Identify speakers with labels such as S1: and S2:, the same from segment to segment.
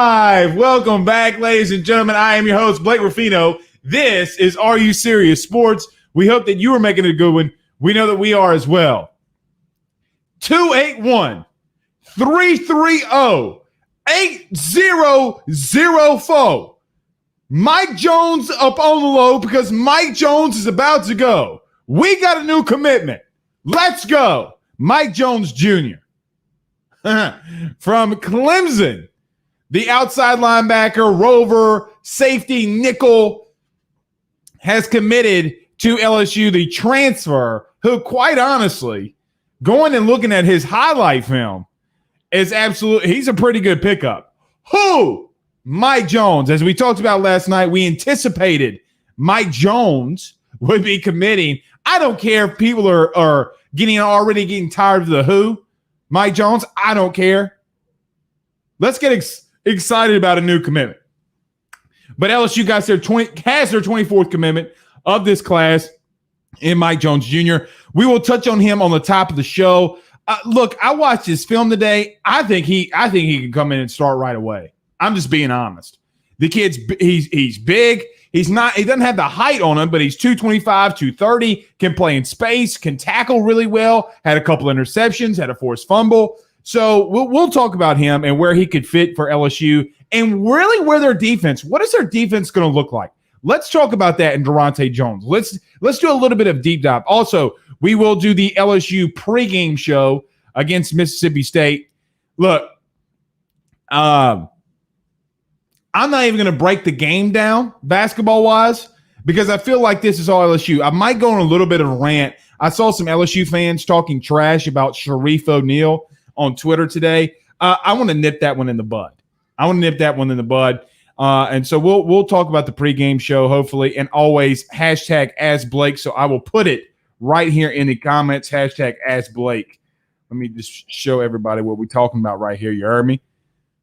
S1: Live. Welcome back, ladies and gentlemen. I am your host, Blake Ruffino. This is Are You Serious Sports? We hope that you are making it a good one. We know that we are as well. 281-330-8004. Mike Jones up on the low because Mike Jones is about to go. We got a new commitment. Let's go. Mike Jones Jr. from Clemson. The outside linebacker, rover, safety, nickel has committed to LSU. The transfer, who quite honestly, going and looking at his highlight film, is absolutely, he's a pretty good pickup. Who? Mike Jones. As we talked about last night, we anticipated Mike Jones would be committing. I don't care if people are already getting tired of the who. Mike Jones, I don't care. Let's get excited about a new commitment. But LSU has their 24th commitment of this class in Mike Jones Jr. We will touch on him on the top of the show. Look, I watched his film today. I think he can come in and start right away. I'm just being honest. The kid's he's big. He doesn't have the height on him, but he's 225, 230, can play in space, can tackle really well, had a couple interceptions, had a forced fumble. So we'll talk about him and where he could fit for LSU and really where their defense, what is their defense going to look like? Let's talk about that in Durante Jones. Let's do a little bit of deep dive. Also, we will do the LSU pregame show against Mississippi State. Look, I'm not even going to break the game down basketball-wise because I feel like this is all LSU. I might go on a little bit of a rant. I saw some LSU fans talking trash about Sharif O'Neal on Twitter today. I want to nip that one in the bud. And so we'll talk about the pregame show, hopefully, and always hashtag Ask Blake. So I will put it right here in the comments, hashtag Ask Blake. Let me just show everybody what we're talking about right here. You heard me?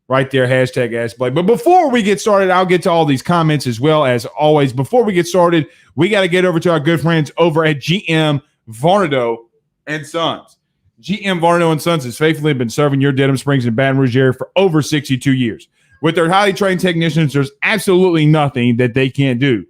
S1: Right there, hashtag Ask Blake. But before we get started, I'll get to all these comments as well as always. Before we get started, we got to get over to our good friends over at GM Varnado and Sons. GM Varnado and Sons has faithfully been serving your Dedham Springs and Baton Rouge area for over 62 years. With their highly trained technicians, there's absolutely nothing that they can't do.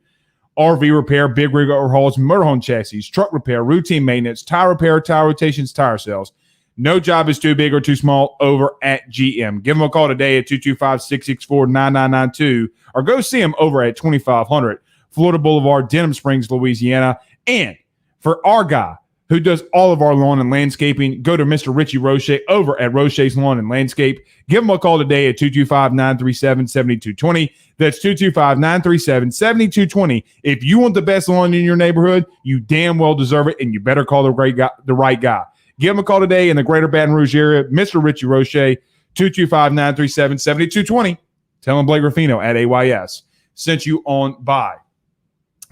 S1: RV repair, big rig overhauls, motorhome chassis, truck repair, routine maintenance, tire repair, tire rotations, tire sales. No job is too big or too small over at GM. Give them a call today at 225-664-9992 or go see them over at 2500 Florida Boulevard, Denham Springs, Louisiana. And for our guy who does all of our lawn and landscaping, go to Mr. Richie Roche over at Roche's Lawn and Landscape. Give him a call today at 225-937-7220. That's 225-937-7220. If you want the best lawn in your neighborhood, you damn well deserve it, and you better call the right guy. Give him a call today in the greater Baton Rouge area, Mr. Richie Roche, 225-937-7220. Tell him Blake Ruffino at AYS sent you on by.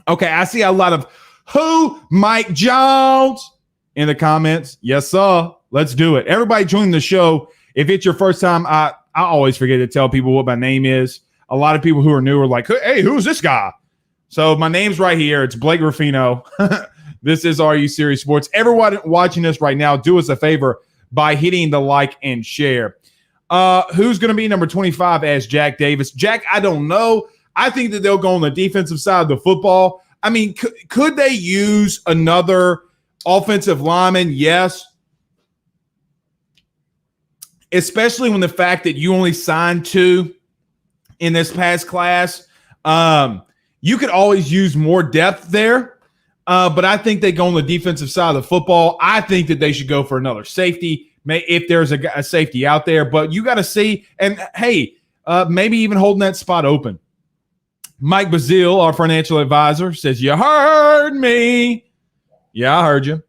S1: Okay, I see a lot of who? Mike Jones in the comments. Yes, sir. Let's do it. Everybody join the show. If it's your first time, I always forget to tell people what my name is. A lot of people who are new are like, hey, who's this guy? So my name's right here. It's Blake Ruffino. This is Are You Serious Sports? Everyone watching us right now, do us a favor by hitting the like and share. Who's going to be number 25 as Jack Davis? Jack, I don't know. I think that they'll go on the defensive side of the football. I mean, could they use another offensive lineman? Yes. Especially when the fact that you only signed 2 in this past class. You could always use more depth there. But I think they go on the defensive side of the football. I think that they should go for another safety, if there's a safety out there. But you got to see, and hey, maybe even holding that spot open. Mike Bazile, our financial advisor, says, you heard me. Yeah, I heard you.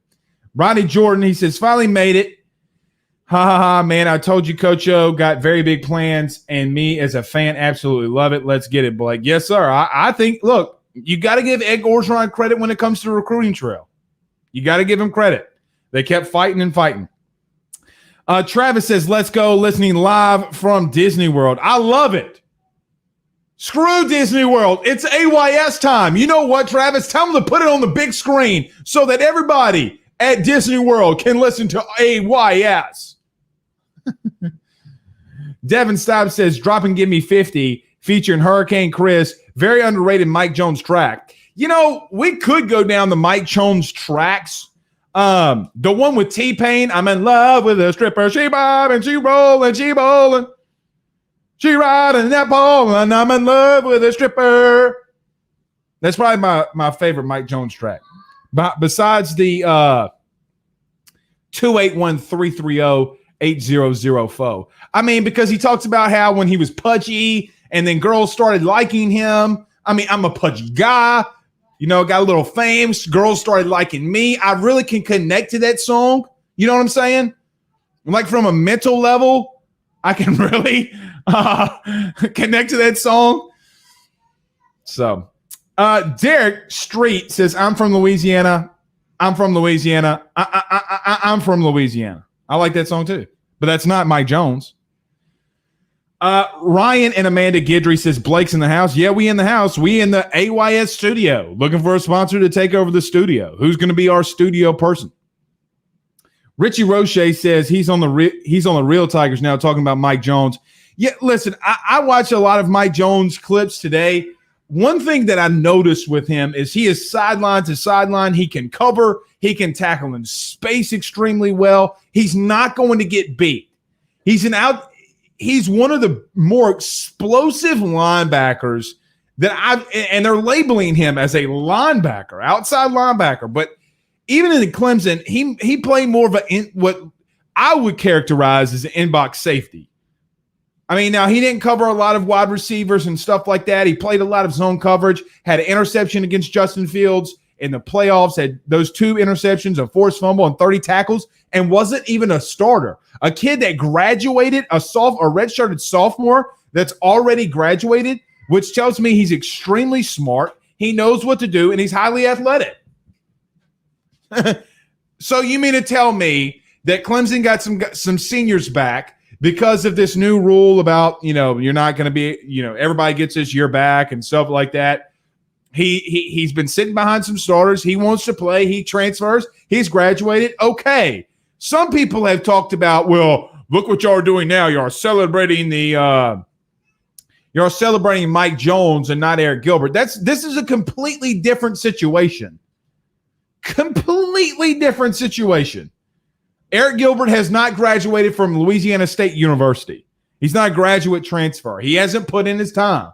S1: Ronnie Jordan, he says, finally made it. Ha, ha, ha, man, I told you Coach O got very big plans, and me as a fan absolutely love it. Let's get it, Blake. Yes, sir. I think, look, you got to give Ed Orgeron credit when it comes to the recruiting trail. You got to give him credit. They kept fighting and fighting. Travis says, let's go, listening live from Disney World. I love it. Screw Disney World. It's AYS time. You know what, Travis? Tell them to put it on the big screen so that everybody at Disney World can listen to AYS. Devin Stobbs says, drop and give me 50, featuring Hurricane Chris. Very underrated Mike Jones track. You know, we could go down the Mike Jones tracks. The one with T-Pain, I'm in love with a stripper. She bobbing, she rolling, she bowling. She riding that pole, and I'm in love with a stripper. That's probably my favorite Mike Jones track. But besides the 281-330-8004. I mean, because he talks about how when he was pudgy and then girls started liking him. I mean, I'm a pudgy guy. You know, got a little fame. Girls started liking me. I really can connect to that song. You know what I'm saying? Like from a mental level, I can really connect to that song. So, Derek Street says, I'm from Louisiana. I'm from Louisiana. I'm from Louisiana. I like that song too. But that's not Mike Jones. Ryan and Amanda Guidry says, Blake's in the house. Yeah, we in the house. We in the AYS studio. Looking for a sponsor to take over the studio. Who's going to be our studio person? Richie Roche says he's on the Real Tigers now, talking about Mike Jones. Yeah, listen, I watch a lot of Mike Jones clips today. One thing that I noticed with him is he is sideline to sideline. He can cover. He can tackle in space extremely well. He's not going to get beat. He's one of the more explosive linebackers and they're labeling him as a linebacker, outside linebacker. But even in Clemson, he played more of what I would characterize as an inbox safety. I mean, now he didn't cover a lot of wide receivers and stuff like that. He played a lot of zone coverage, had an interception against Justin Fields in the playoffs, had those 2 interceptions, a forced fumble, and 30 tackles, and wasn't even a starter. A kid that graduated, a redshirted sophomore that's already graduated, which tells me he's extremely smart. He knows what to do, and he's highly athletic. So you mean to tell me that Clemson got some seniors back because of this new rule about, you're not going to be, everybody gets this year back and stuff like that? He's been sitting behind some starters. He wants to play. He transfers. He's graduated. Okay. Some people have talked about, well, look what y'all are doing now. You're celebrating Mike Jones and not Eric Gilbert. This is a completely different situation. Completely different situation. Eric Gilbert has not graduated from Louisiana State University. He's not a graduate transfer. He hasn't put in his time.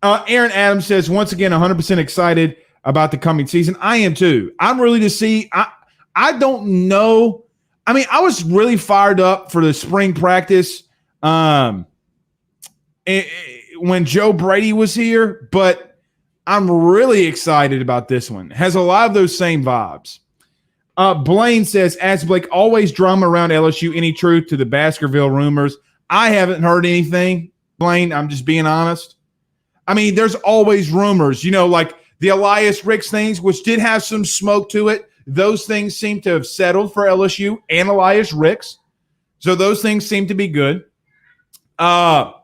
S1: Aaron Adams says, once again, 100% excited about the coming season. I am too. I'm really to see. I don't know. I mean, I was really fired up for the spring practice when Joe Brady was here, but I'm really excited about this one. It has a lot of those same vibes. Blaine says, as Blake, always drama around LSU. Any truth to the Baskerville rumors? I haven't heard anything, Blaine. I'm just being honest. I mean, there's always rumors, like the Elias Ricks things, which did have some smoke to it. Those things seem to have settled for LSU and Elias Ricks. So those things seem to be good. TJ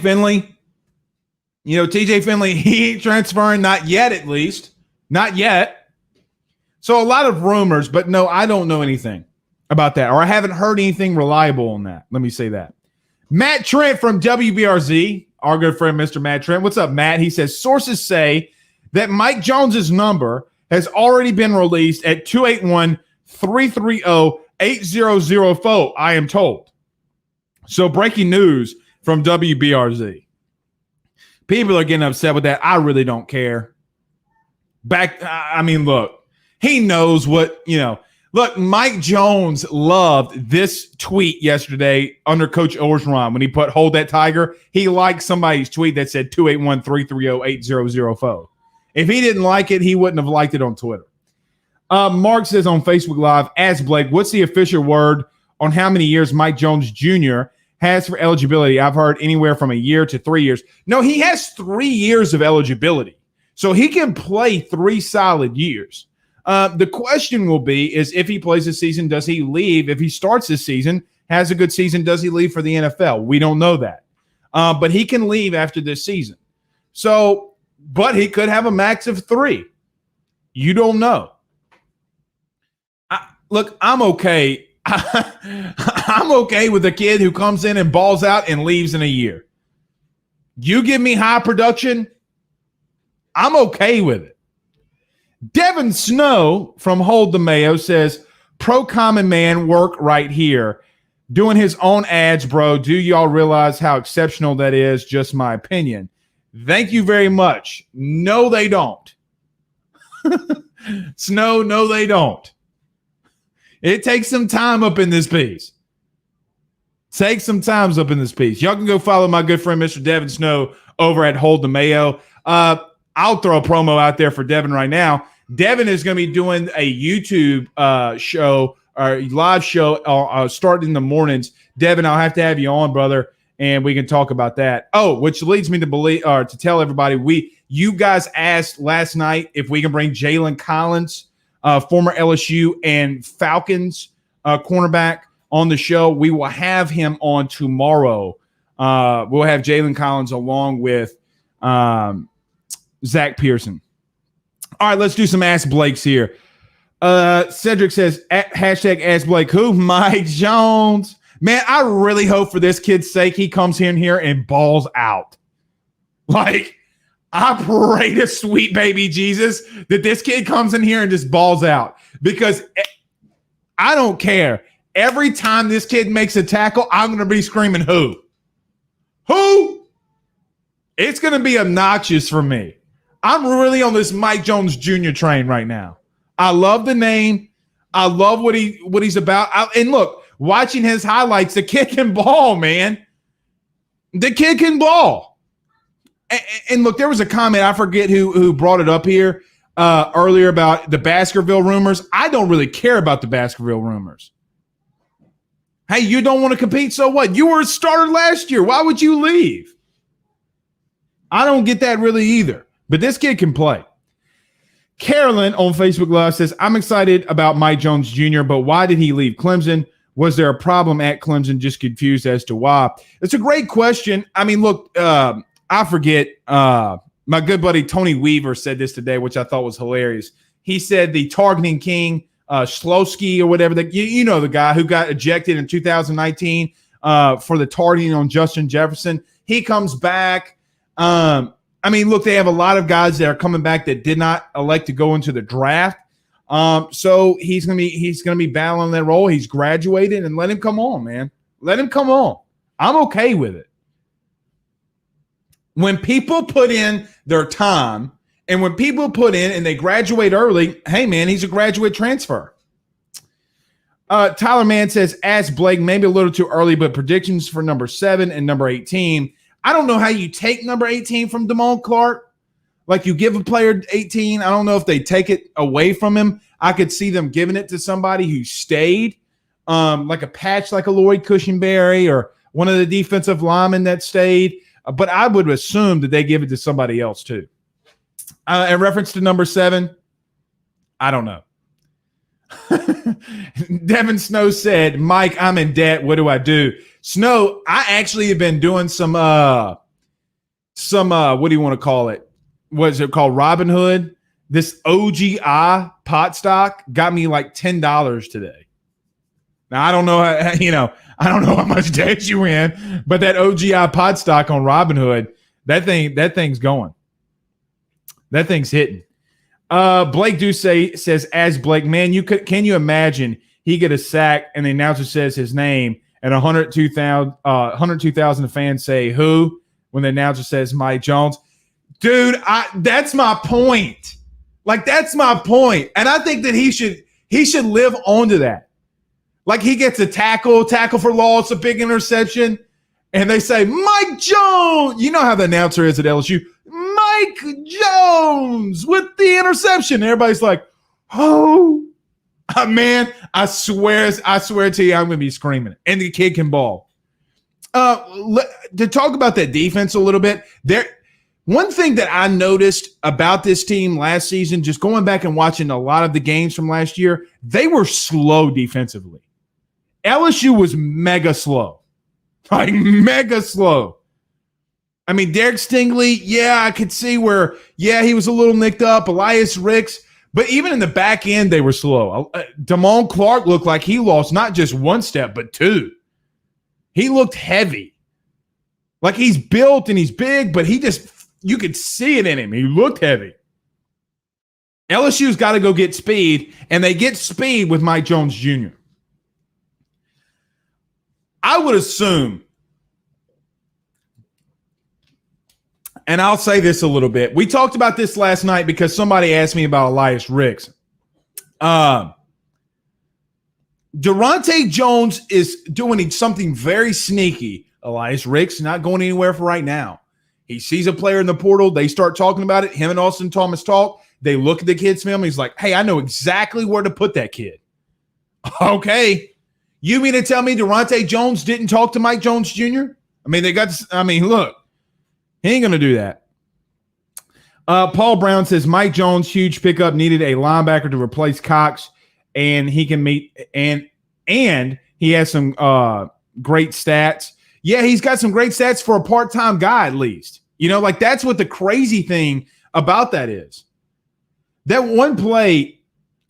S1: Finley. TJ Finley, he ain't transferring, not yet at least. Not yet. So a lot of rumors, but no, I don't know anything about that, or I haven't heard anything reliable on that. Let me say that. Matt Trent from WBRZ, our good friend Mr. Matt Trent. What's up, Matt? He says, sources say that Mike Jones's number has already been released at 281-330-8004, I am told. So breaking news from WBRZ. People are getting upset with that. I really don't care. Look, he knows what, Look, Mike Jones loved this tweet yesterday under Coach Orgeron when he put hold that tiger. He liked somebody's tweet that said 281-330-8004. If he didn't like it, he wouldn't have liked it on Twitter. Mark says on Facebook Live, ask Blake, what's the official word on how many years Mike Jones Jr. has for eligibility? I've heard anywhere from a year to 3 years. No, he has 3 years of eligibility. So he can play 3 solid years. The question will be is if he plays this season, does he leave? If he starts this season, has a good season, does he leave for the NFL? We don't know that. But he can leave after this season. So, but he could have a max of 3. You don't know. Look, I'm okay. I'm okay with a kid who comes in and balls out and leaves in a year. You give me high production, I'm okay with it. Devin Snow from Hold the Mayo says, pro common man work right here. Doing his own ads, bro. Do y'all realize how exceptional that is? Just my opinion. Thank you very much. No, they don't. Snow, no, they don't. It takes some time up in this piece. Take some time up in this piece. Y'all can go follow my good friend, Mr. Devin Snow, over at Hold the Mayo. I'll throw a promo out there for Devin right now. Devin is going to be doing a YouTube show or live show starting in the mornings. Devin, I'll have to have you on, brother, and we can talk about that. Oh, which leads me to believe or to tell everybody, you guys asked last night if we can bring Jalen Collins, former LSU and Falcons cornerback, on the show. We will have him on tomorrow. We'll have Jalen Collins along with Zach Pearson. All right, let's do some Ask Blakes here. Cedric says, hashtag Ask Blake. Who? Mike Jones. Man, I really hope for this kid's sake he comes in here and balls out. Like, I pray to sweet baby Jesus that this kid comes in here and just balls out. Because I don't care. Every time this kid makes a tackle, I'm going to be screaming, who? Who? It's going to be obnoxious for me. I'm really on this Mike Jones Jr. train right now. I love the name. I love what he's about. And look, watching his highlights, the kid can ball, man. The kid can ball. And look, there was a comment, I forget who brought it up here earlier about the Baskerville rumors. I don't really care about the Baskerville rumors. Hey, you don't want to compete, so what? You were a starter last year. Why would you leave? I don't get that really either. But this kid can play. Carolyn on Facebook Live says, I'm excited about Mike Jones Jr., but why did he leave Clemson? Was there a problem at Clemson? Just confused as to why. It's a great question. I mean, look, I forget. My good buddy Tony Weaver said this today, which I thought was hilarious. He said the targeting king, Slowski or whatever, you know the guy who got ejected in 2019 for the targeting on Justin Jefferson. He comes back. I mean, look, they have a lot of guys that are coming back that did not elect to go into the draft. So he's gonna be battling that role. He's graduated, and let him come on, man. Let him come on. I'm okay with it. When people put in their time, and when people put in and they graduate early, hey, man, he's a graduate transfer. Tyler Mann says, ask Blake, maybe a little too early, but predictions for number 7 and number 18. I don't know how you take number 18 from Damone Clark. Like, you give a player 18. I don't know if they take it away from him. I could see them giving it to somebody who stayed, like a patch, like a Lloyd Cushenberry or one of the defensive linemen that stayed. But I would assume that they give it to somebody else too. In reference to number 7, I don't know. Devin Snow said, Mike, I'm in debt. What do I do? Snow, I actually have been doing some what do you want to call it? What is it called? Robinhood. This OGI pot stock got me like $10 today. Now, I don't know I don't know how much debt you in, but that OGI pot stock on Robinhood, that thing's going. That thing's hitting. Blake Ducey says, as Blake, man, can you imagine he get a sack and the announcer says his name and 102,000 fans say who when the announcer says Mike Jones? Dude, that's my point. Like, that's my point. And I think that he should live on to that. Like, he gets a tackle for loss, a big interception, and they say, Mike Jones. You know how the announcer is at LSU. Mike Jones with the interception. Everybody's like, oh, man, I swear to you, I'm going to be screaming. And the kid can ball. To talk about that defense a little bit, one thing that I noticed about this team last season, just going back and watching a lot of the games from last year, they were slow defensively. LSU was mega slow. Like, mega slow. I mean, Derek Stingley, yeah, I could see where, yeah, he was a little nicked up. Elias Ricks. But even in the back end, they were slow. Damone Clark looked like he lost not just one step, but two. He looked heavy. Like he's built and he's big, but you could see it in him. He looked heavy. LSU's got to go get speed, and they get speed with Mike Jones Jr. I would assume, and I'll say this a little bit. We talked about this last night because somebody asked me about Elias Ricks. Durante Jones is doing something very sneaky. Elias Ricks not going anywhere for right now. He sees a player in the portal. They start talking about it. Him and Austin Thomas talk. They look at the kid's film. He's like, hey, I know exactly where to put that kid. Okay. You mean to tell me Durante Jones didn't talk to Mike Jones Jr.? Look, he ain't going to do that. Paul Brown says Mike Jones, huge pickup, needed a linebacker to replace Cox, and he can meet and he has some great stats. Yeah, he's got some great stats for a part-time guy at least. Like that's what the crazy thing about that is. That one play,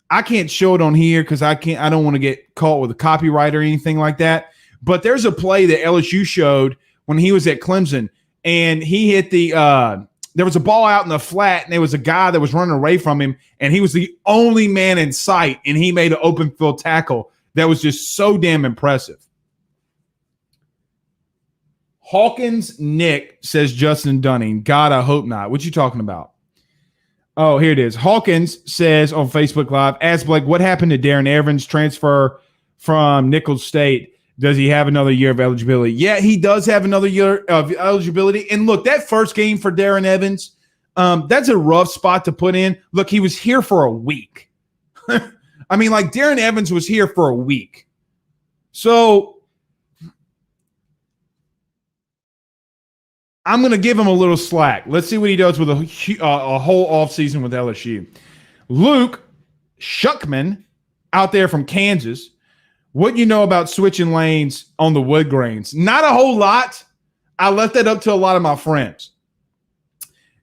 S1: I can't show it on here because I don't want to get caught with a copyright or anything like that. But there's a play that LSU showed when he was at Clemson, and he hit there was a ball out in the flat, and there was a guy that was running away from him, and he was the only man in sight, and he made an open field tackle that was just so damn impressive. Hawkins Nick says Justin Dunning. God, I hope not. What you talking about? Oh, here it is. Hawkins says on Facebook Live, ask Blake, what happened to Darren Evans' transfer from Nicholls State? Does he have another year of eligibility? Yeah, he does have another year of eligibility. And look, that first game for Darren Evans, that's a rough spot to put in. Look, he was here for a week. Darren Evans was here for a week. So I'm going to give him a little slack. Let's see what he does with a whole offseason with LSU. Luke Shuckman out there from Kansas. What you know about switching lanes on the wood grains? Not a whole lot. I left that up to a lot of my friends.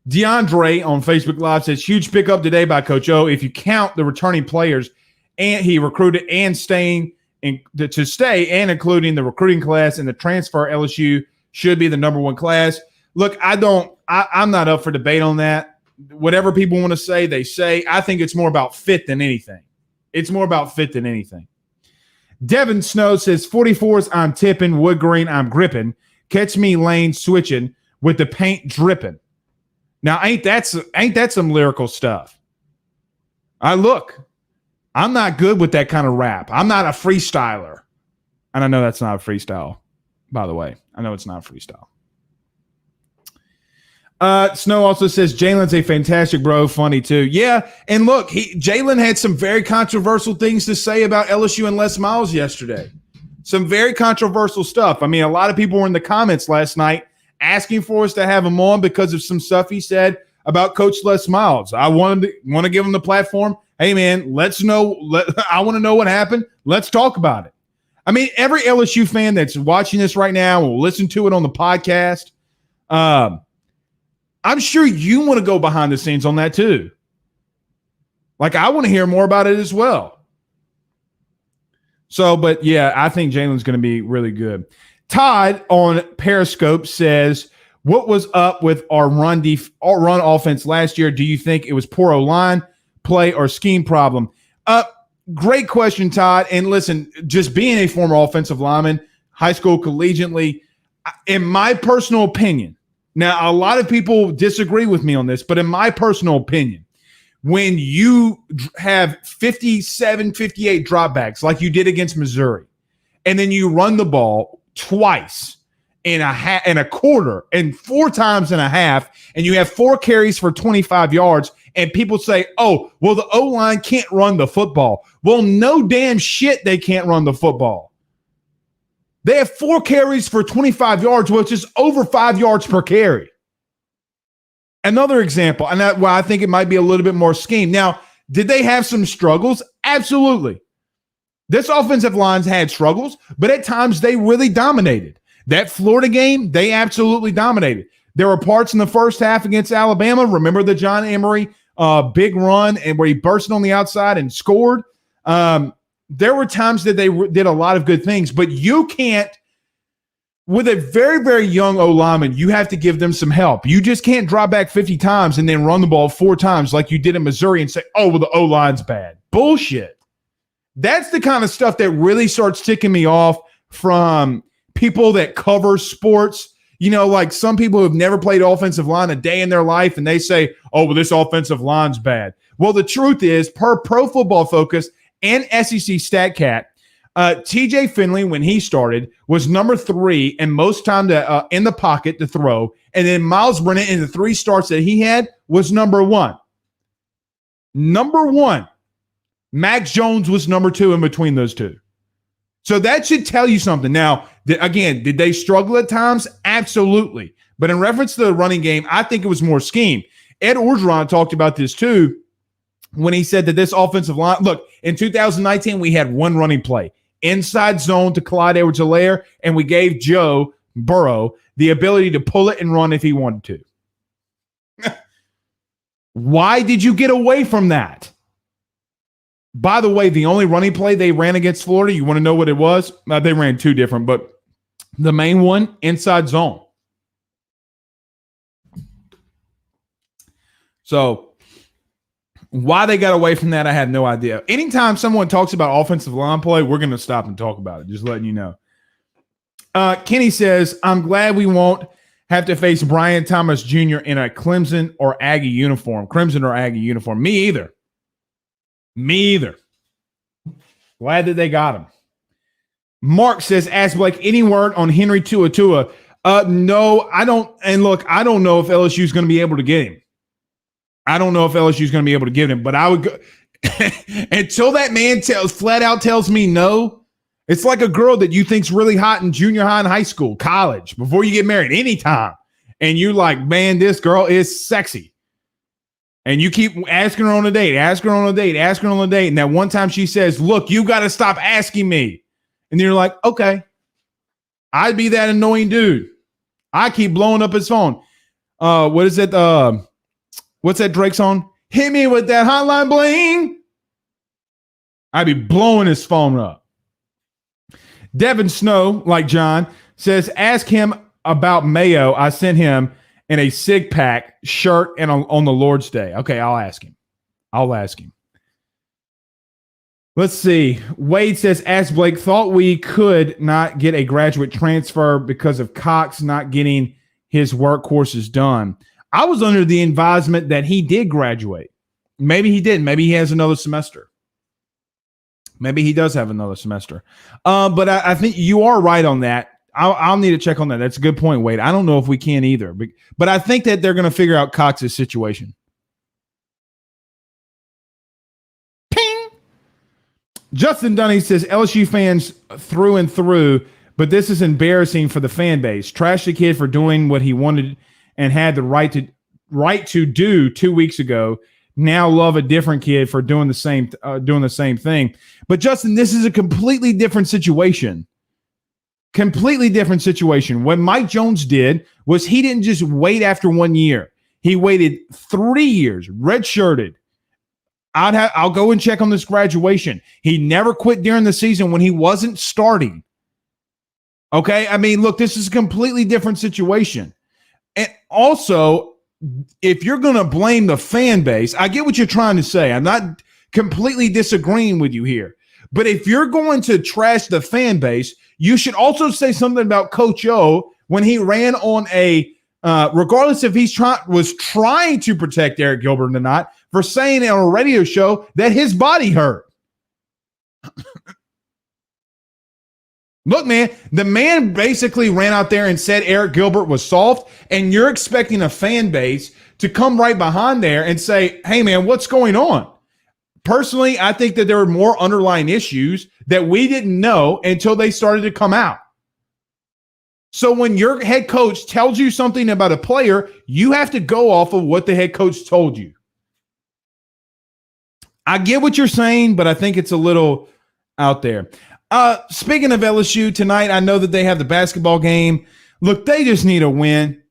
S1: DeAndre on Facebook Live says, huge pickup today by Coach O. If you count the returning players and he recruited and to stay and including the recruiting class and the transfer, LSU should be the number one class. Look, I'm not up for debate on that. Whatever people want to say, they say. I think it's more about fit than anything. Devin Snow says 44s, I'm tipping. Wood green, I'm gripping. Catch me lane switching with the paint dripping. Now, ain't that some lyrical stuff? I'm not good with that kind of rap. I'm not a freestyler. And I know that's not a freestyle, by the way. I know it's not a freestyle. Snow also says Jalen's a fantastic bro, funny too. Yeah, and look, Jalen had some very controversial things to say about LSU and Les Miles yesterday. Some very controversial stuff. A lot of people were in the comments last night asking for us to have him on because of some stuff he said about Coach Les Miles. I want to give him the platform. Hey, man, I want to know what happened. Let's talk about it. Every LSU fan that's watching this right now will listen to it on the podcast. I'm sure you want to go behind the scenes on that too. I want to hear more about it as well. So, but yeah, I think Jalen's going to be really good. Todd on Periscope says, what was up with our run offense last year? Do you think it was poor O-line play or scheme problem? Great question, Todd. And listen, just being a former offensive lineman, high school, collegiately, in my personal opinion, now a lot of people disagree with me on this, but in my personal opinion, when you have 57, 58 dropbacks like you did against Missouri, and then you run the ball twice in a quarter and 4 times in a half, and you have 4 carries for 25 yards, and people say, oh, well, the O-line can't run the football. Well, no damn shit they can't run the football. They have 4 carries for 25 yards, which is over 5 yards per carry. Another example, and I think it might be a little bit more scheme. Now, did they have some struggles? Absolutely. This offensive line's had struggles, but at times they really dominated. That Florida game, they absolutely dominated. There were parts in the first half against Alabama. Remember the John Emery big run and where he bursted on the outside and scored. There were times that they did a lot of good things, but you can't, with a very, very young O-lineman, you have to give them some help. You just can't drop back 50 times and then run the ball 4 times like you did in Missouri and say, oh, well, the O-line's bad. Bullshit. That's the kind of stuff that really starts ticking me off from people that cover sports. You know, like some people who have never played offensive line a day in their life, and they say, oh, well, this offensive line's bad. Well, the truth is, per Pro Football Focus and SEC StatCat, TJ Finley, when he started, was number 3 in most time to in the pocket to throw. And then Miles Brennan, in the 3 starts that he had, was number 1. Number 1. Max Jones was number 2 in between those two. So that should tell you something. Now, again, did they struggle at times? Absolutely. But in reference to the running game, I think it was more scheme. Ed Orgeron talked about this too when he said that this offensive line, look, in 2019, we had one running play, inside zone to Clyde Edwards-Helaire, and we gave Joe Burrow the ability to pull it and run if he wanted to. Why did you get away from that? By the way, the only running play they ran against Florida, you want to know what it was? They ran 2 different, but the main one, inside zone. So why they got away from that, I have no idea. Anytime someone talks about offensive line play, we're going to stop and talk about it, just letting you know. Kenny says, I'm glad we won't have to face Brian Thomas Jr. in a Crimson or Aggie uniform. Me either. Glad that they got him. Mark says, ask Blake, any word on Henry Tua? No, I don't. And look, I don't know if LSU is going to be able to get him. But I would go until that man flat out tells me no. It's like a girl that you think's really hot in junior high and high school, college, before you get married, anytime. And you're like, man, this girl is sexy. And you keep asking her on a date. And that one time she says, look, you got to stop asking me. And you're like, okay, I'd be that annoying dude. I keep blowing up his phone. What is it? What's that Drake song? Hit me with that hotline bling. I'd be blowing his phone up. Devin Snow, like John, says, ask him about Mayo. I sent him in a SIG pack shirt and on the Lord's Day. Okay, I'll ask him. Let's see. Wade says, ask Blake, thought we could not get a graduate transfer because of Cox not getting his work courses done. I was under the advisement that he did graduate. Maybe he didn't. Maybe he has another semester. Maybe he does have another semester. But I think you are right on that. I'll need to check on that. That's a good point, Wade. I don't know if we can either. But I think that they're going to figure out Cox's situation. Ping! Justin Dunny says, LSU fans through and through, but this is embarrassing for the fan base. Trash the kid for doing what he wanted and had the right to do 2 weeks ago. Now love a different kid for doing the same thing. But Justin, this is a completely different situation. What Mike Jones did was he didn't just wait after 1 year. He waited 3 years, redshirted. I'll go and check on this graduation. He never quit during the season when he wasn't starting. Okay? I mean, look, this is a completely different situation. And also, if you're going to blame the fan base, I get what you're trying to say. I'm not completely disagreeing with you here. But if you're going to trash the fan base, you should also say something about Coach O when he ran on regardless if was trying to protect Eric Gilbert or not, for saying on a radio show that his body hurt. Look, man, the man basically ran out there and said Eric Gilbert was soft, and you're expecting a fan base to come right behind there and say, hey, man, what's going on? Personally, I think that there are more underlying issues that we didn't know until they started to come out. So when your head coach tells you something about a player, you have to go off of what the head coach told you. I get what you're saying, but I think it's a little out there. Speaking of LSU tonight, I know that they have the basketball game. Look, they just need a win.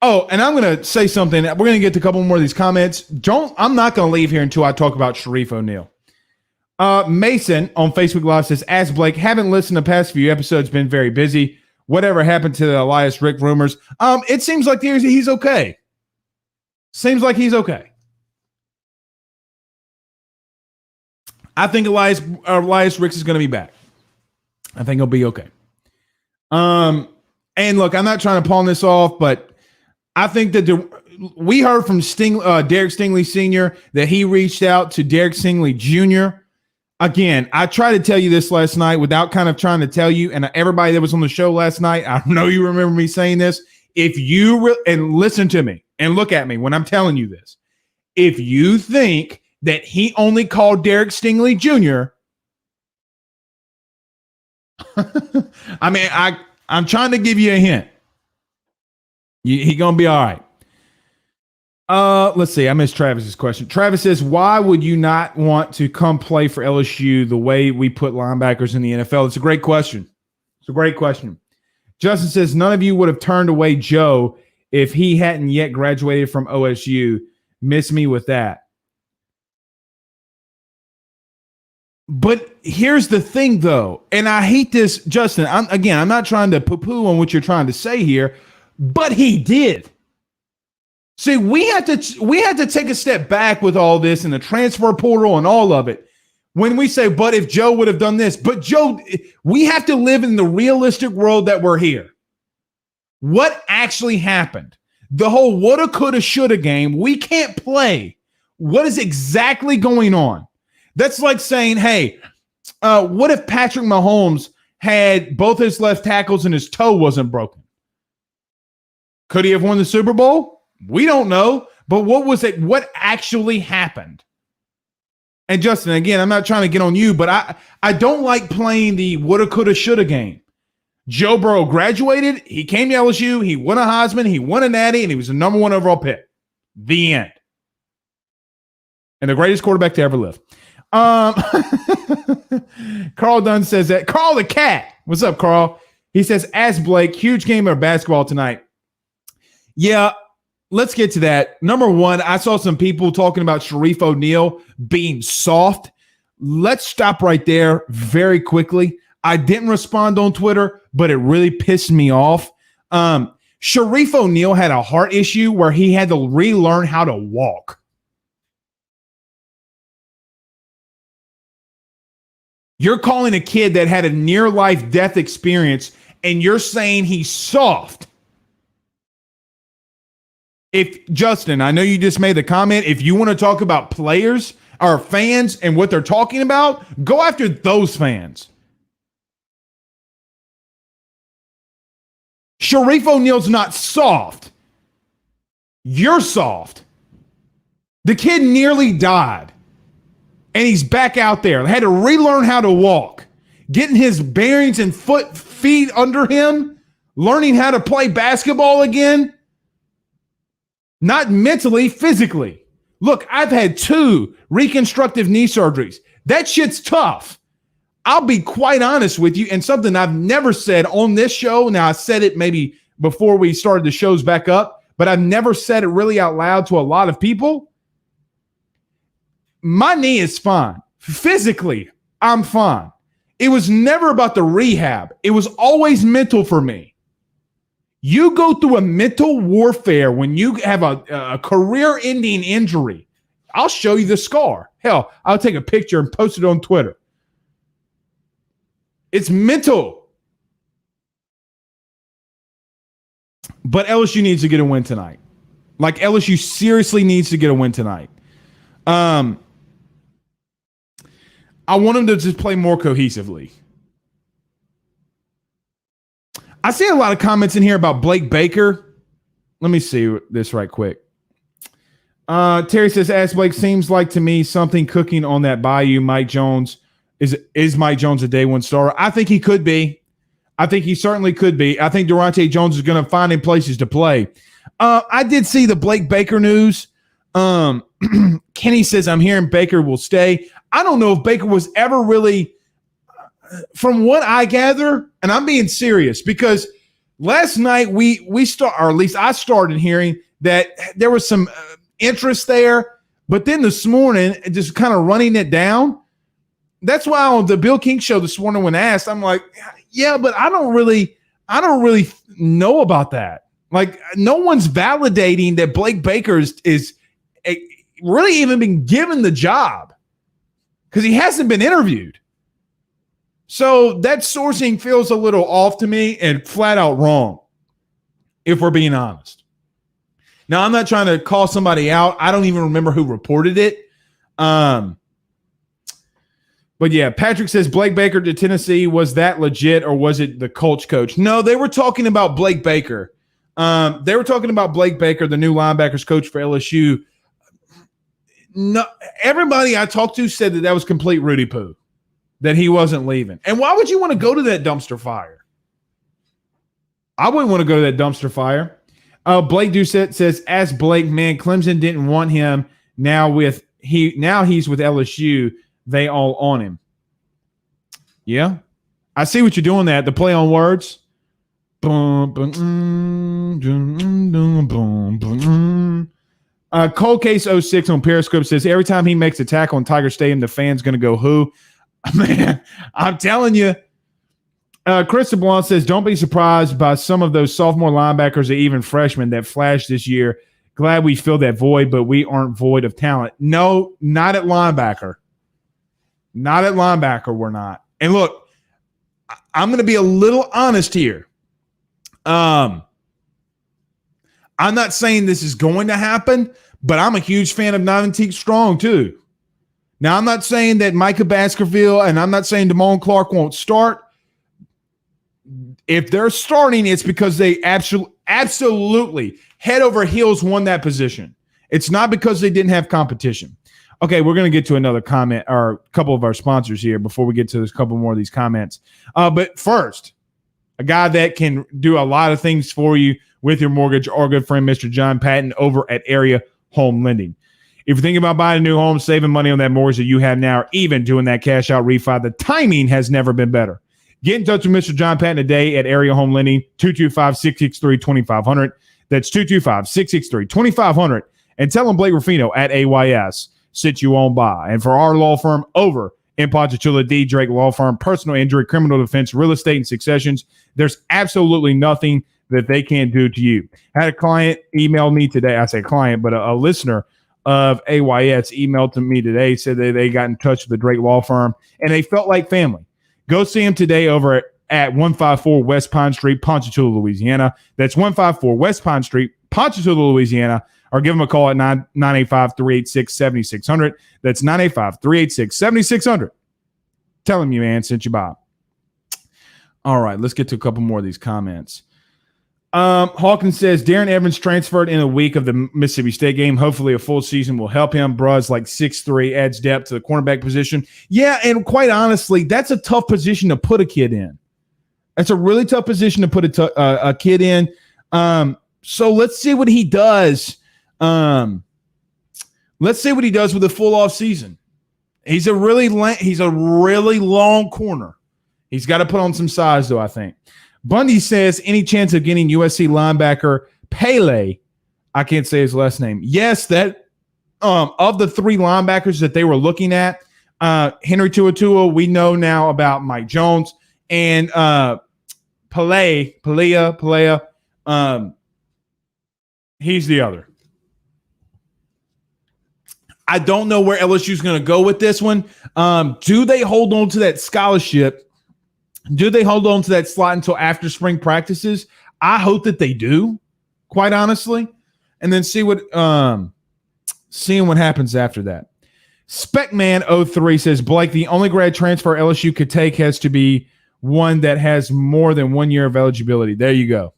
S1: Oh, and I'm going to say something. We're going to get to a couple more of these comments. I'm not going to leave here until I talk about Sharif O'Neal. Mason on Facebook Live says, "Ask Blake, haven't listened to the past few episodes, been very busy. Whatever happened to the Elias Rick rumors?" It seems like he's okay. Seems like he's okay. I think Elias Ricks is going to be back. I think he'll be okay. And look, I'm not trying to pawn this off, but I think that we heard from Derek Stingley Sr. that he reached out to Derek Stingley Jr. Again, I tried to tell you this last night without kind of trying to tell you, and everybody that was on the show last night, I know you remember me saying this. If you and listen to me and look at me when I'm telling you this, if you think that he only called Derek Stingley Jr., I mean, I'm trying to give you a hint. He gonna be all right. Let's see. I missed Travis's question. Travis says, "Why would you not want to come play for LSU the way we put linebackers in the NFL?" It's a great question. Justin says, "None of you would have turned away Joe if he hadn't yet graduated from OSU. Miss me with that." But here's the thing, though, and I hate this, Justin. I'm not trying to poo-poo on what you're trying to say here, but he did. See, we had to take a step back with all this and the transfer portal and all of it. When we say, but if Joe would have done this, but Joe, we have to live in the realistic world that we're here. What actually happened? The whole woulda, coulda, shoulda game, we can't play. What is exactly going on? That's like saying, hey, what if Patrick Mahomes had both his left tackles and his toe wasn't broken? Could he have won the Super Bowl? We don't know. But what was it? What actually happened? And Justin, again, I'm not trying to get on you, but I don't like playing the woulda, coulda, shoulda game. Joe Burrow graduated. He came to LSU. He won a Heisman. He won a Natty, and he was the number 1 overall pick. The end. And the greatest quarterback to ever live. Carl Dunn says that. Carl the Cat. What's up, Carl? He says, "Ask Blake, huge game of basketball tonight." Yeah, let's get to that. Number one, I saw some people talking about Sharif O'Neal being soft. Let's stop right there very quickly. I didn't respond on Twitter, but it really pissed me off. Sharif O'Neal had a heart issue where he had to relearn how to walk. You're calling a kid that had a near-life death experience, and you're saying he's soft. If Justin, I know you just made the comment, if you want to talk about players or fans and what they're talking about, go after those fans. Sharif O'Neal's not soft. You're soft. The kid nearly died. And he's back out there. Had to relearn how to walk. Getting his bearings and feet under him. Learning how to play basketball again. Not mentally, physically. Look, I've had 2 reconstructive knee surgeries. That shit's tough. I'll be quite honest with you, and something I've never said on this show. Now, I said it maybe before we started the shows back up, but I've never said it really out loud to a lot of people. My knee is fine. Physically, I'm fine. It was never about the rehab. It was always mental for me. You go through a mental warfare when you have a career-ending injury. I'll show you the scar. Hell, I'll take a picture and post it on Twitter. It's mental. But LSU needs to get a win tonight. Like, LSU seriously needs to get a win tonight. I want them to just play more cohesively. I see a lot of comments in here about Blake Baker. Let me see this right quick. Terry says, "Ask Blake, seems like to me something cooking on that Bayou. Mike Jones. Is Mike Jones a day 1 starter?" I think he could be. I think he certainly could be. I think Durante Jones is going to find him places to play. I did see the Blake Baker news. Kenny says, "I'm hearing Baker will stay." I don't know if Baker was ever really, from what I gather, and I'm being serious, because Last night we start, or at least I started hearing that there was some interest there, but then this morning, just kind of running it down. That's why on the Bill King show this morning, when asked, I'm like, yeah, but I don't really know about that. Like, no one's validating that Blake Baker is really even been given the job because he hasn't been interviewed. So that sourcing feels a little off to me and flat out wrong, if we're being honest. Now, I'm not trying to call somebody out. I don't even remember who reported it. But yeah, Patrick says Blake Baker to Tennessee. Was that legit or was it the Colts coach? No, they were talking about Blake Baker. They were talking about Blake Baker, the new linebackers coach for LSU. No, everybody I talked to said that was complete Rudy poo, that he wasn't leaving. And why would you want to go to that dumpster fire? I wouldn't want to go to that dumpster fire. Blake Doucette says, ask Blake, man, Clemson didn't want him. Now he's with LSU. They all on him. Yeah. I see what you're doing there. The play on words. Cold Case 06 on Periscope says, every time he makes a tackle in Tiger Stadium, the fans going to go, who? Man, I'm telling you. Chris LeBlanc says, don't be surprised by some of those sophomore linebackers or even freshmen that flashed this year. Glad we filled that void, but we aren't void of talent. No, not at linebacker. Not at linebacker, we're not. And look, I'm going to be a little honest here. I'm not saying this is going to happen, but I'm a huge fan of Navantique Strong too. Now, I'm not saying that Micah Baskerville and I'm not saying Damone Clark won't start. If they're starting, it's because they absolutely head over heels won that position. It's not because they didn't have competition. Okay, we're going to get to another comment or a couple of our sponsors here before we get to a couple more of these comments. But first, a guy that can do a lot of things for you with your mortgage, our good friend, Mr. John Patton over at Area Home Lending. If you're thinking about buying a new home, saving money on that mortgage that you have now, or even doing that cash out refi, the timing has never been better. Get in touch with Mr. John Patton today at Area Home Lending, 225-663-2500. That's 225-663-2500. And tell him Blake Ruffino at AYS sit you on by. And for our law firm over in Ponchatoula, D. Drake Law Firm, personal injury, criminal defense, real estate, and successions, there's absolutely nothing that they can't do to you. I had a client email me today. I say client, but a listener of AYS emailed to me today, said that they got in touch with the Drake Law Firm, and they felt like family. Go see them today over at 154 West Pine Street, Ponchatoula, Louisiana. That's 154 West Pine Street, Ponchatoula, Louisiana. Or give them a call at 985-386-7600. That's 985-386-7600. Tell them you, man, sent you by. All right, let's get to a couple more of these comments. Hawkins says, Darren Evans transferred in a week of the Mississippi State game. Hopefully a full season will help him. Bruh's like 6'3", adds depth to the cornerback position. Yeah, and quite honestly, that's a tough position to put a kid in. That's a really tough position to put a kid in. So let's see what he does. Let's see what he does with a full off season. He's a really long corner. He's got to put on some size, though, I think. Bundy says, any chance of getting USC linebacker Pele? I can't say his last name. Yes, that of the three linebackers that they were looking at, Henry Tuatua, we know now about Mike Jones, and Pelea, he's the other. I don't know where LSU's going to go with this one. Do they hold on to that scholarship? Do they hold on to that slot until after spring practices? I hope that they do, quite honestly, and then seeing what happens after that. Specman03 says, Blake, the only grad transfer LSU could take has to be one that has more than 1 year of eligibility. There you go.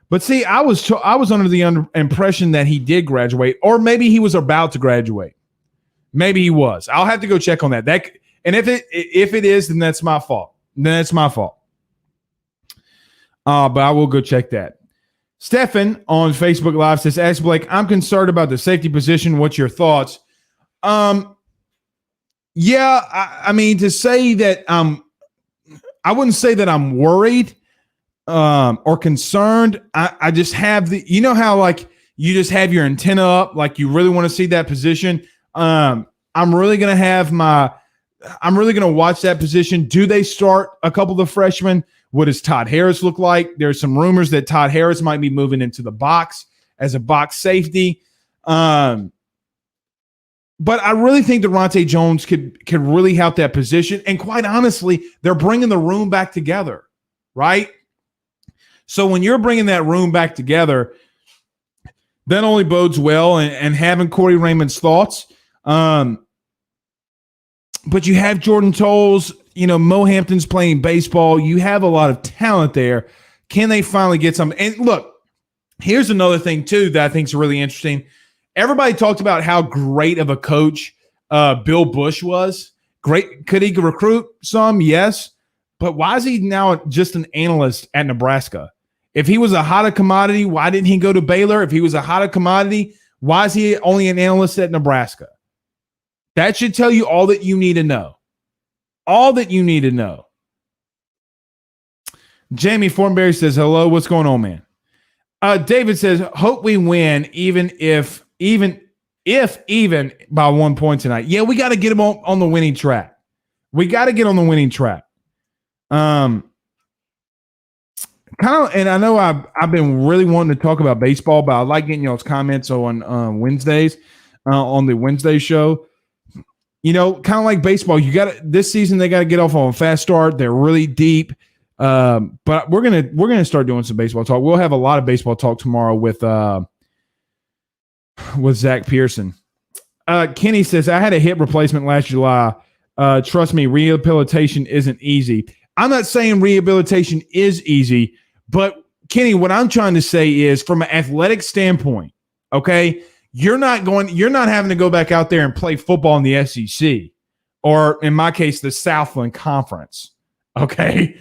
S1: But see, I was under the impression that he did graduate, or maybe he was about to graduate. Maybe he was. I'll have to go check on that. And if it is, then that's my fault. But I will go check that. Stefan on Facebook Live says, ask Blake, I'm concerned about the safety position. What's your thoughts? I mean, to say that I wouldn't say that I'm worried. or concerned. I just have you know how like you just have your antenna up, like you really want to see that position. I'm really going to watch that position. Do they start a couple of the freshmen? What does Todd Harris look like? There's some rumors that Todd Harris might be moving into the box as a box safety. But I really think Deronte Jones could really help that position. And quite honestly, they're bringing the room back together, right? So when you're bringing that room back together, that only bodes well. And having Corey Raymond's thoughts. But you have Jordan Tolles, Mo Hampton's playing baseball. You have a lot of talent there. Can they finally get some? And look, here's another thing too that I think is really interesting. Everybody talked about how great of a coach Bill Bush was. Great. Could he recruit some? Yes. But why is he now just an analyst at Nebraska? If he was a hotter commodity, why didn't he go to Baylor? If he was a hotter commodity, why is he only an analyst at Nebraska? That should tell you all that you need to know. All that you need to know. Jamie Fortenberry says, hello, what's going on, man? David says, hope we win even by 1 point tonight. Yeah, we got to get him on the winning track. We got to get on the winning track. And I know I've been really wanting to talk about baseball, but I like getting y'all's comments on Wednesdays, on the Wednesday show. Kind of like baseball, this season they got to get off on a fast start. They're really deep. But we're gonna start doing some baseball talk. We'll have a lot of baseball talk tomorrow with Zach Pearson. Kenny says, I had a hip replacement last July. Trust me, rehabilitation isn't easy. I'm not saying rehabilitation is easy, but Kenny, what I'm trying to say is from an athletic standpoint, okay, you're not having to go back out there and play football in the SEC or in my case, the Southland Conference. Okay.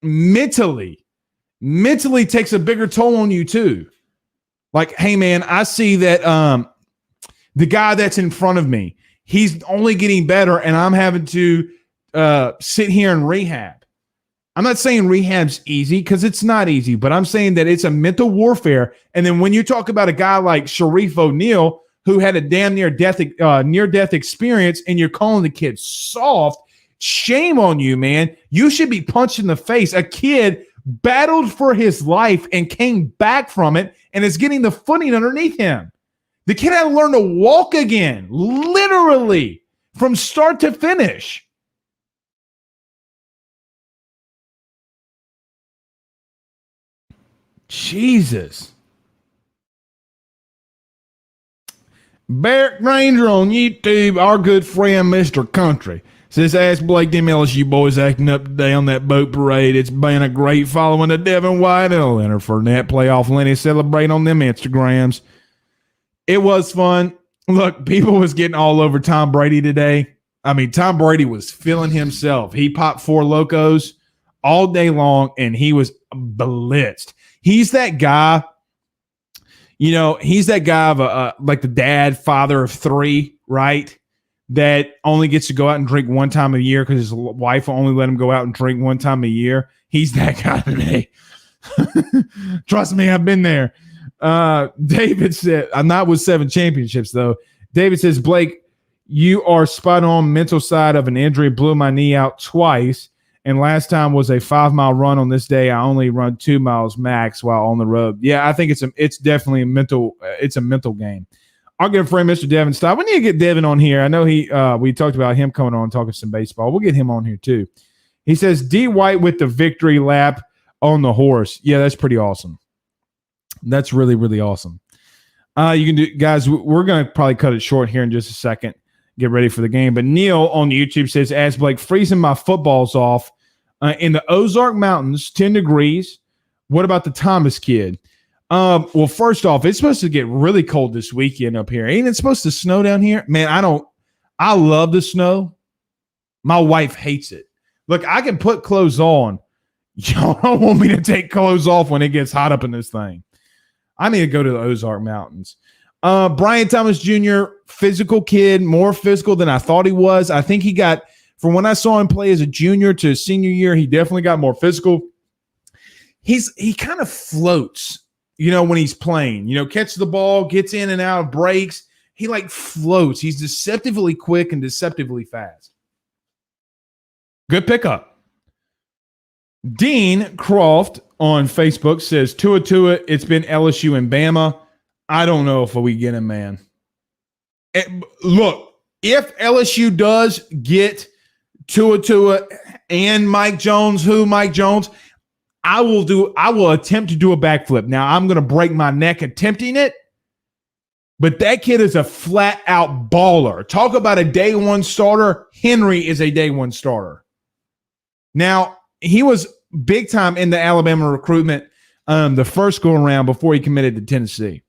S1: Mentally takes a bigger toll on you too. Like, hey man, I see that the guy that's in front of me, he's only getting better and I'm having to sit here and rehab. I'm not saying rehab's easy because it's not easy, but I'm saying that it's a mental warfare. And then when you talk about a guy like Sharif O'Neal, who had a damn near-death experience, and you're calling the kid soft, shame on you, man. You should be punched in the face. A kid battled for his life and came back from it and is getting the footing underneath him. The kid had to learn to walk again, literally, from start to finish. Jesus. Barrett Granger on YouTube, our good friend Mr. Country, says, ask Blake, them LSU boys acting up today on that boat parade. It's been a great following of Devin White and Leonard Fournette playoff Lenny celebrate on them Instagrams. It was fun. Look, people was getting all over Tom Brady today. I mean, Tom Brady was feeling himself. He popped 4 locos all day long, and he was blitzed. He's that guy, he's that guy of like the dad, father of 3, right? That only gets to go out and drink one time a year because his wife will only let him go out and drink one time a year. He's that guy today. Trust me, I've been there. David said, I'm not with 7 championships, though. David says, Blake, you are spot on. Mental side of an injury, blew my knee out twice. And last time was a 5-mile run. On this day, I only run 2 miles max while on the road. Yeah, I think it's definitely a mental game. Our good friend, Mr. Devin Stott. We need to get Devin on here. I know we talked about him coming on talking some baseball. We'll get him on here too. He says, D. White with the victory lap on the horse. Yeah, that's pretty awesome. That's really, really awesome. You can do, guys, we're going to probably cut it short here in just a second. Get ready for the game. But Neil on YouTube says, ask Blake, freezing my footballs off in the Ozark Mountains, 10 degrees. What about the Thomas kid? Well, first off, it's supposed to get really cold this weekend up here. Ain't it supposed to snow down here? Man, I love the snow. My wife hates it. Look, I can put clothes on. Y'all don't want me to take clothes off when it gets hot up in this thing. I need to go to the Ozark Mountains. Brian Thomas Jr., physical kid, more physical than I thought he was. I think he got, from when I saw him play as a junior to his senior year, he definitely got more physical. he kind of floats, when he's playing. Catches the ball, gets in and out of breaks. He like floats. He's deceptively quick and deceptively fast. Good pickup. Dean Croft on Facebook says, Tua, it's been LSU and Bama. I don't know if we get him, man. Look, if LSU does get Tua and Mike Jones, I will attempt to do a backflip. Now, I'm going to break my neck attempting it, but that kid is a flat-out baller. Talk about a day one starter. Henry is a day one starter. Now, he was big time in the Alabama recruitment the first go-around before he committed to Tennessee.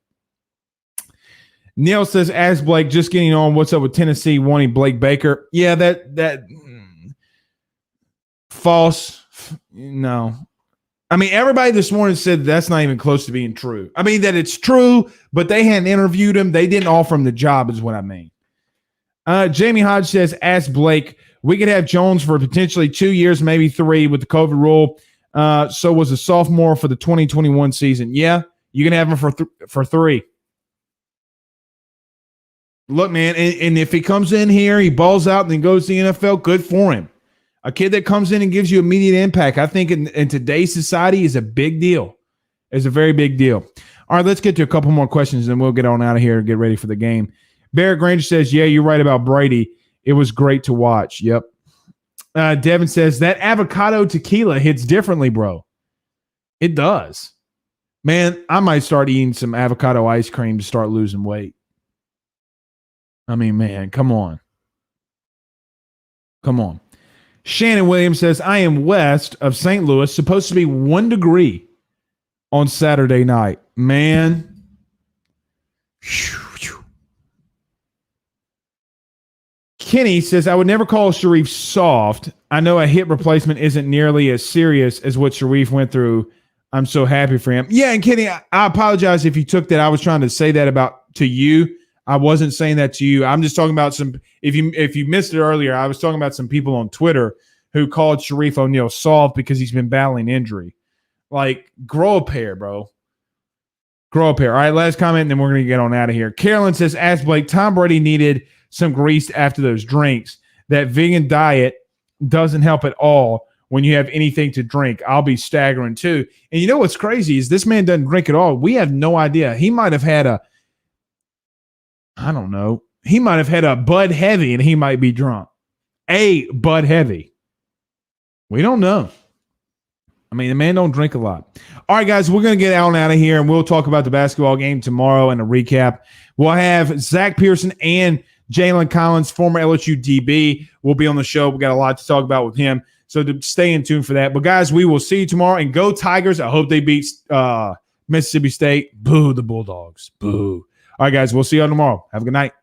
S1: Neil says, ask Blake, just getting on, what's up with Tennessee wanting Blake Baker? Yeah, that false. No. I mean, everybody this morning said that's not even close to being true. I mean, that it's true, but they hadn't interviewed him. They didn't offer him the job is what I mean. Jamie Hodge says, ask Blake, we could have Jones for potentially 2 years, maybe 3 with the COVID rule. So was a sophomore for the 2021 season. Yeah, you can have him for 3. Look, man, and if he comes in here, he balls out and then goes to the NFL, good for him. A kid that comes in and gives you immediate impact, I think in today's society is a big deal. It's a very big deal. All right, let's get to a couple more questions, and we'll get on out of here and get ready for the game. Barrett Granger says, yeah, you're right about Brady. It was great to watch. Yep. Devin says, that avocado tequila hits differently, bro. It does. Man, I might start eating some avocado ice cream to start losing weight. I mean, man, come on. Come on. Shannon Williams says, I am west of St. Louis, supposed to be 1 degree on Saturday night. Man. Kenny says, I would never call Sharif soft. I know a hip replacement isn't nearly as serious as what Sharif went through. I'm so happy for him. Yeah, and Kenny, I apologize if you took that. I was trying to say that to you. I wasn't saying that to you. I'm just talking about some – if you missed it earlier, I was talking about some people on Twitter who called Sharif O'Neal soft because he's been battling injury. Like, grow a pair, bro. Grow a pair. All right, last comment, and then we're going to get on out of here. Carolyn says, ask Blake, Tom Brady needed some grease after those drinks. That vegan diet doesn't help at all when you have anything to drink. I'll be staggering too. And you know what's crazy is this man doesn't drink at all. We have no idea. He might have had I don't know. He might have had a Bud Heavy and he might be drunk. A Bud Heavy. We don't know. I mean, the man don't drink a lot. All right, guys, we're going to get out of here, and we'll talk about the basketball game tomorrow and a recap. We'll have Zach Pearson and Jalen Collins, former LSU DB, will be on the show. We got a lot to talk about with him, so stay in tune for that. But, guys, we will see you tomorrow, and go Tigers. I hope they beat Mississippi State. Boo the Bulldogs. Boo. All right, guys, we'll see you all tomorrow. Have a good night.